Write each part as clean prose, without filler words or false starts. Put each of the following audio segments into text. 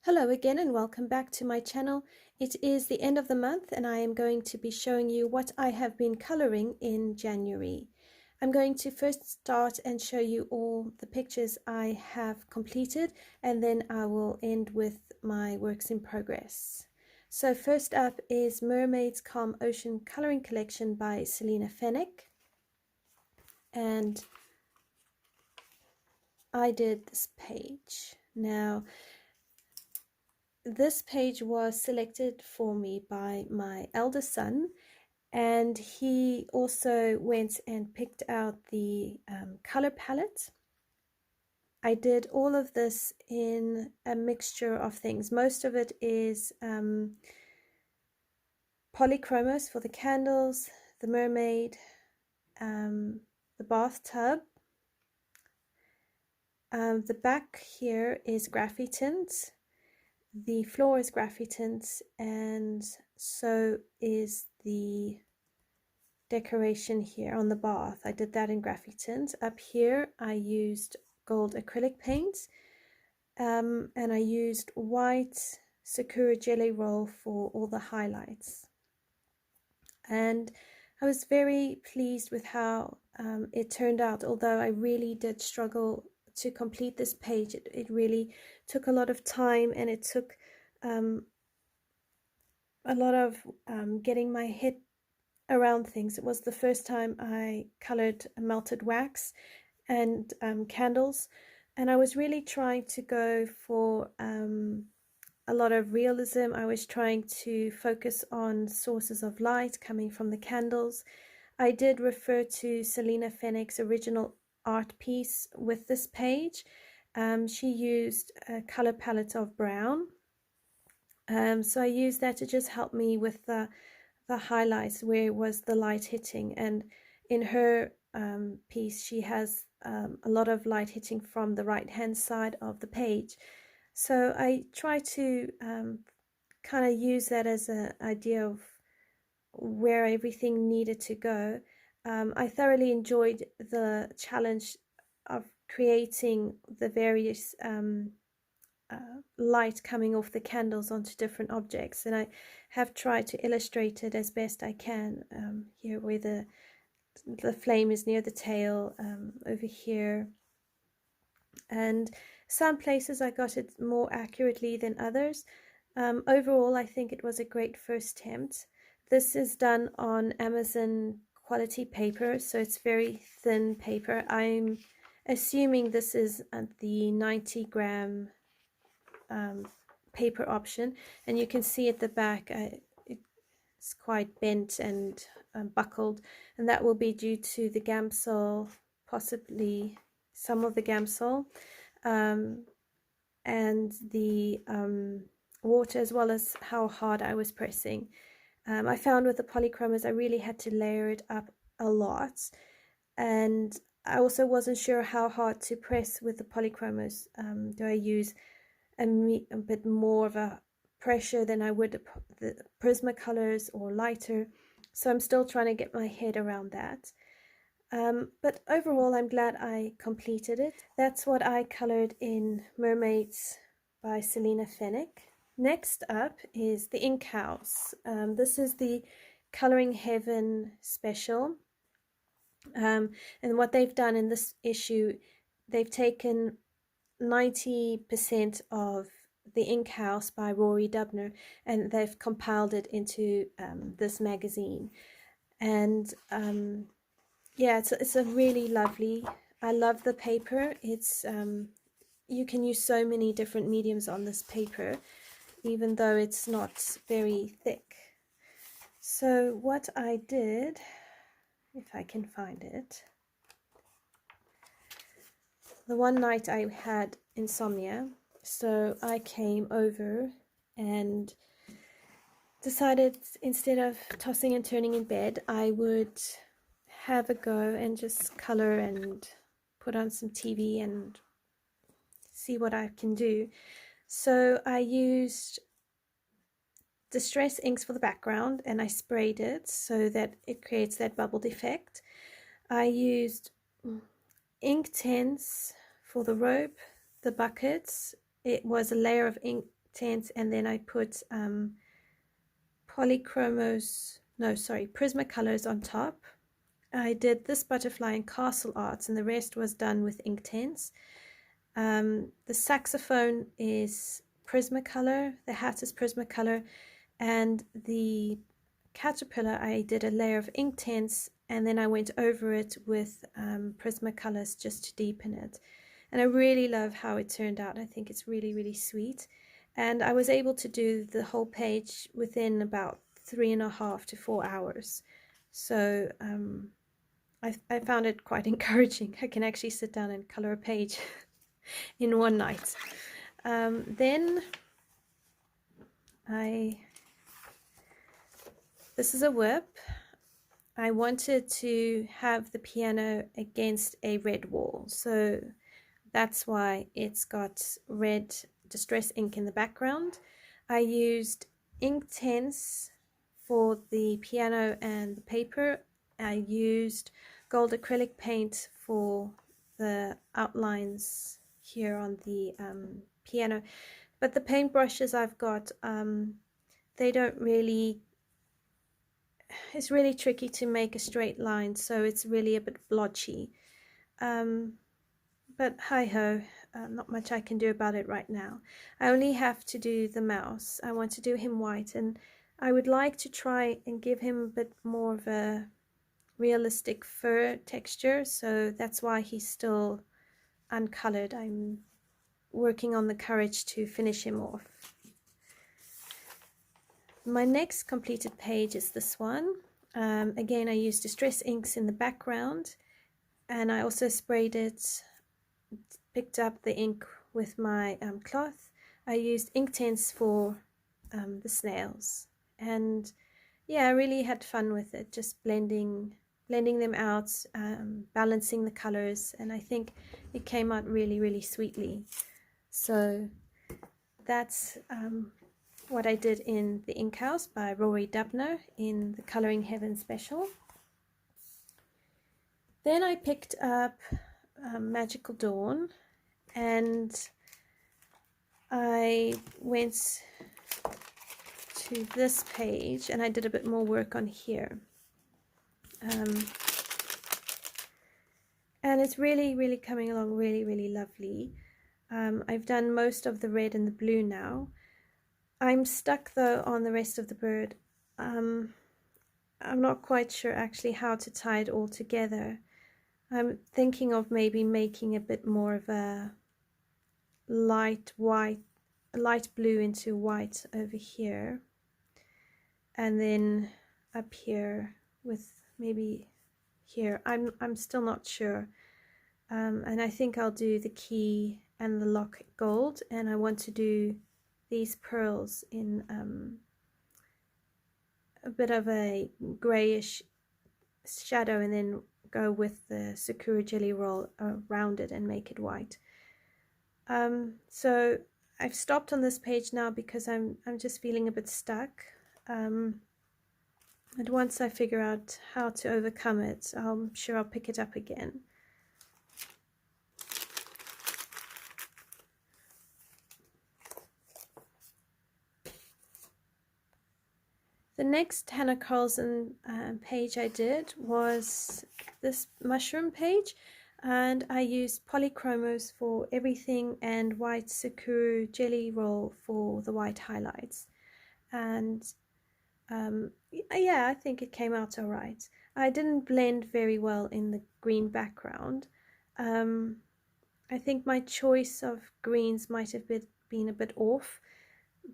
Hello again and welcome back to my channel. It is the end of the month and I am going to be showing you what I have been coloring in January. I'm going to first start and show you all the pictures I have completed, and then I will end with my works in progress. So first up is Mermaid's Calm Ocean Coloring Collection by Selena Fennick, and I did this page. Now this page was selected for me by my eldest son, and he also went and picked out the color palette. I did all of this in a mixture of things. Most of it is polychromos for the candles, the mermaid, the bathtub. The back here is graphitint. The floor is graphitint, and so is the decoration here on the bath. I did that in graphitint. Up here I used gold acrylic paint, and I used white Sakura Jelly Roll for all the highlights. And I was very pleased with how it turned out, although I really did struggle to complete this page. It really took a lot of time, and it took a lot of getting my head around things. It was the first time I colored melted wax and candles, and I was really trying to go for a lot of realism. I was trying to focus on sources of light coming from the candles. I did refer to Selena Fennick's original art piece with this page. She used a color palette of brown, so I used that to just help me with the highlights where was the light hitting. And in her piece she has a lot of light hitting from the right hand side of the page, so I try to kind of use that as an idea of where everything needed to go. I thoroughly enjoyed the challenge of creating the various light coming off the candles onto different objects, and I have tried to illustrate it as best I can. Here where the flame is near the tail, over here, and some places I got it more accurately than others. Overall I think it was a great first attempt. This is done on Amazon quality paper, so it's very thin paper. I'm assuming this is the 90-gram paper option, and you can see at the back it's quite bent and buckled, and that will be due to the gamsol, possibly some of the gamsol, and the water, as well as how hard I was pressing. I found with the polychromos I really had to layer it up a lot, and I also wasn't sure how hard to press with the polychromos. Do I use a bit more of a pressure than I would the Prismacolors, or lighter? So I'm still trying to get my head around that. But overall I'm glad I completed it. That's what I colored in Mermaids by Selena Fennick. Next up is the Ink House. This is the Coloring Heaven special, and what they've done in this issue, they've taken 90% of the Ink House by Rory Dubner, and they've compiled it into this magazine. And yeah, it's a really lovely, I love the paper. It's you can use so many different mediums on this paper, even though it's not very thick. So what I did, if I can find it, the one night I had insomnia, so I came over and decided instead of tossing and turning in bed, I would have a go and just color and put on some TV and see what I can do. So I used distress inks for the background, and I sprayed it so that it creates that bubbled effect. I used ink tints for the rope, the buckets. It was a layer of ink Inktense, and then I put Prismacolors on top. I did this butterfly in Castle Arts, and the rest was done with Inktense. The saxophone is Prismacolor, the hat is Prismacolor, and the caterpillar I did a layer of Inktense, and then I went over it with Prismacolors just to deepen it. And I really love how it turned out. I think it's really, really sweet. And I was able to do the whole page within about 3.5 to 4 hours. So I found it quite encouraging. I can actually sit down and color a page in one night. Then this is a whip. I wanted to have the piano against a red wall, so that's why it's got red distress ink in the background. I used Inktense for the piano and the paper. I used gold acrylic paint for the outlines here on the piano, but the paintbrushes I've got, they don't really, it's really tricky to make a straight line, so it's really a bit blotchy. But hi-ho, not much I can do about it right now. I only have to do the mouse. I want to do him white, and I would like to try and give him a bit more of a realistic fur texture, so that's why he's still uncolored. I'm working on the courage to finish him off. My next completed page is this one. Again, I used distress inks in the background, and I also sprayed it, picked up the ink with my cloth. I used Inktense for the snails, and yeah, I really had fun with it, just blending them out, balancing the colors, and I think it came out really, really sweetly. So that's what I did in The Ink House by Rory Dubner in the Colouring Heaven special. Then I picked up Magical Dawn, and I went to this page and I did a bit more work on here. And it's really, really coming along really, really lovely. I've done most of the red and the blue now. I'm stuck though on the rest of the bird. I'm not quite sure actually how to tie it all together. I'm thinking of maybe making a bit more of a light blue into white over here, and then up here with maybe here. I'm still not sure, and I think I'll do the key and the lock gold, and I want to do these pearls in a bit of a grayish shadow, and then go with the Sakura jelly roll around it and make it white. So I've stopped on this page now because I'm just feeling a bit stuck. And once I figure out how to overcome it, I'm sure I'll pick it up again. The next Hannah Carlson page I did was this mushroom page, and I used polychromos for everything and white Sakura jelly roll for the white highlights. And yeah, I think it came out all right. I didn't blend very well in the green background. I think my choice of greens might have been a bit off,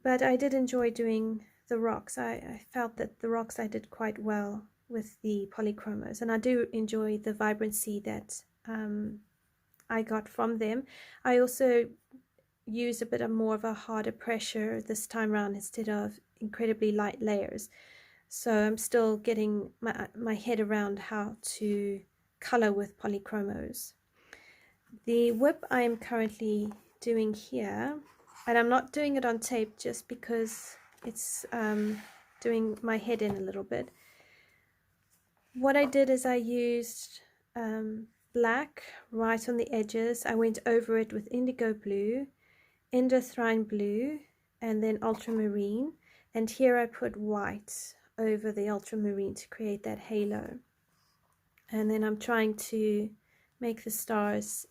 but I did enjoy doing the rocks. I felt that the rocks I did quite well with the polychromos, and I do enjoy the vibrancy that I got from them. I also use a bit more of a harder pressure this time around instead of incredibly light layers, so I'm still getting my head around how to color with polychromos. The whip I am currently doing here, and I'm not doing it on tape just because it's doing my head in a little bit. What I did is I used black right on the edges. I went over it with indigo blue, endothrine blue, and then ultramarine, and here I put white over the ultramarine to create that halo. And then I'm trying to make the stars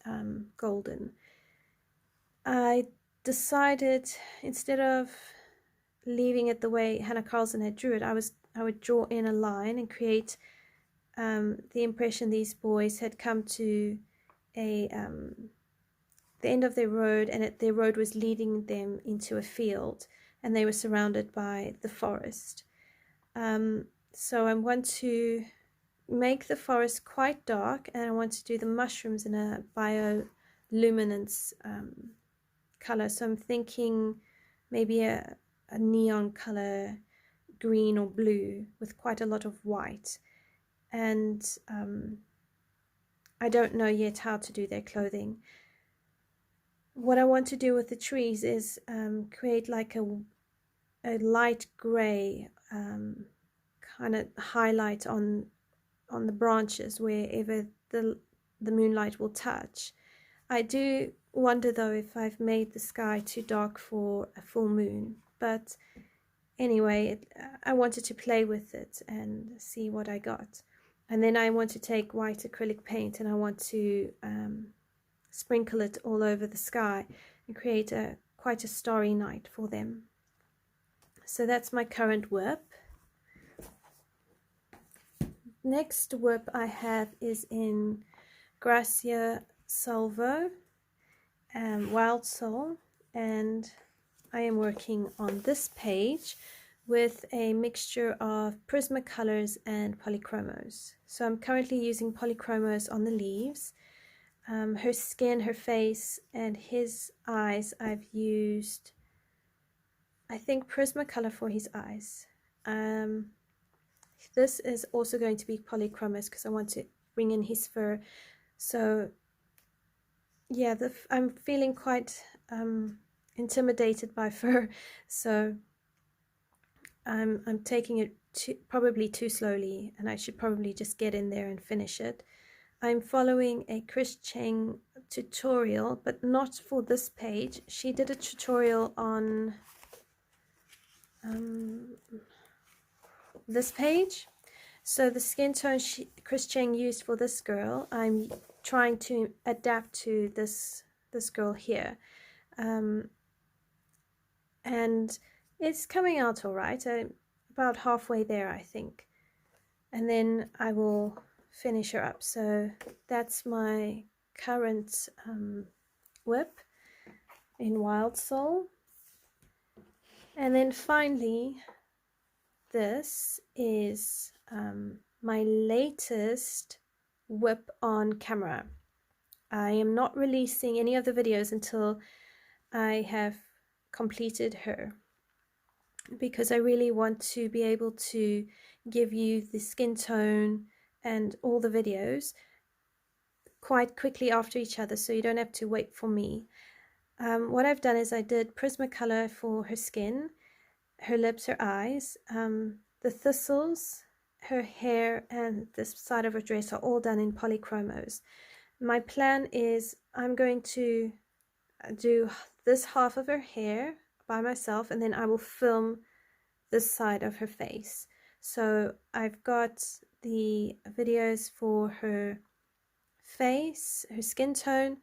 golden. I decided, instead of leaving it the way Hannah Carlson had drew it, I would draw in a line and create the impression these boys had come to the end of their road, and their road was leading them into a field, and they were surrounded by the forest. So I want to make the forest quite dark, and I want to do the mushrooms in a bioluminescence color. So I'm thinking maybe a neon color, green or blue, with quite a lot of white. And I don't know yet how to do their clothing. What I want to do with the trees is create like a light gray kind of highlight on the branches wherever the moonlight will touch. I do wonder though if I've made the sky too dark for a full moon, but anyway, I wanted to play with it and see what I got. And then I want to take white acrylic paint and I want to sprinkle it all over the sky and create quite a starry night for them. So that's my current whip. Next whip I have is in Gracia Salvo, Wild Soul, and I am working on this page with a mixture of Prismacolors and polychromos. So I'm currently using polychromos on the leaves. Her skin, her face, and his eyes, I've used, I think, Prismacolor for his eyes. This is also going to be polychromos because I want to bring in his fur. So yeah, I'm feeling quite intimidated by fur, so I'm taking it probably too slowly, and I should probably just get in there and finish it. I'm following a Chris Cheng tutorial, but not for this page. She did a tutorial on this page. So the skin tone Chris Cheng used for this girl, I'm trying to adapt to this girl here. And it's coming out all right. I'm about halfway there, I think. And then I will finish her up. So that's my current whip in Wild Soul. And then finally, this is my latest whip on camera. I am not releasing any of the videos until I have completed her, because I really want to be able to give you the skin tone and all the videos quite quickly after each other, so you don't have to wait for me. What I've done is I did Prismacolor for her skin, her lips, her eyes, the thistles, her hair, and this side of her dress are all done in polychromos. My plan is I'm going to do this half of her hair by myself, and then I will film this side of her face. So I've got the videos for her face, her skin tone,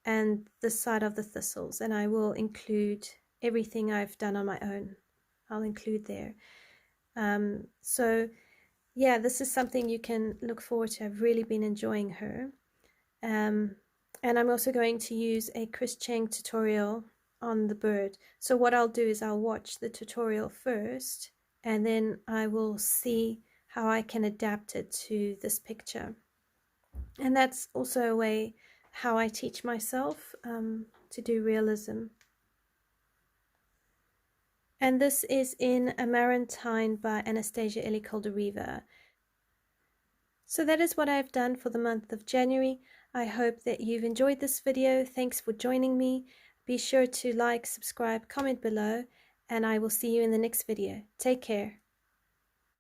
and this side of the thistles, and I will include everything I've done on my own. I'll include there. So yeah, this is something you can look forward to. I've really been enjoying her. And I'm also going to use a Chris Cheng tutorial on the bird. So what I'll do is I'll watch the tutorial first, and then I will see how I can adapt it to this picture. And that's also a way how I teach myself to do realism. And this is in Amarantine by Anastasia Eli Caldereva. So that is what I've done for the month of January. I hope that you've enjoyed this video. Thanks for joining me. Be sure to like, subscribe, comment below, and I will see you in the next video. Take care.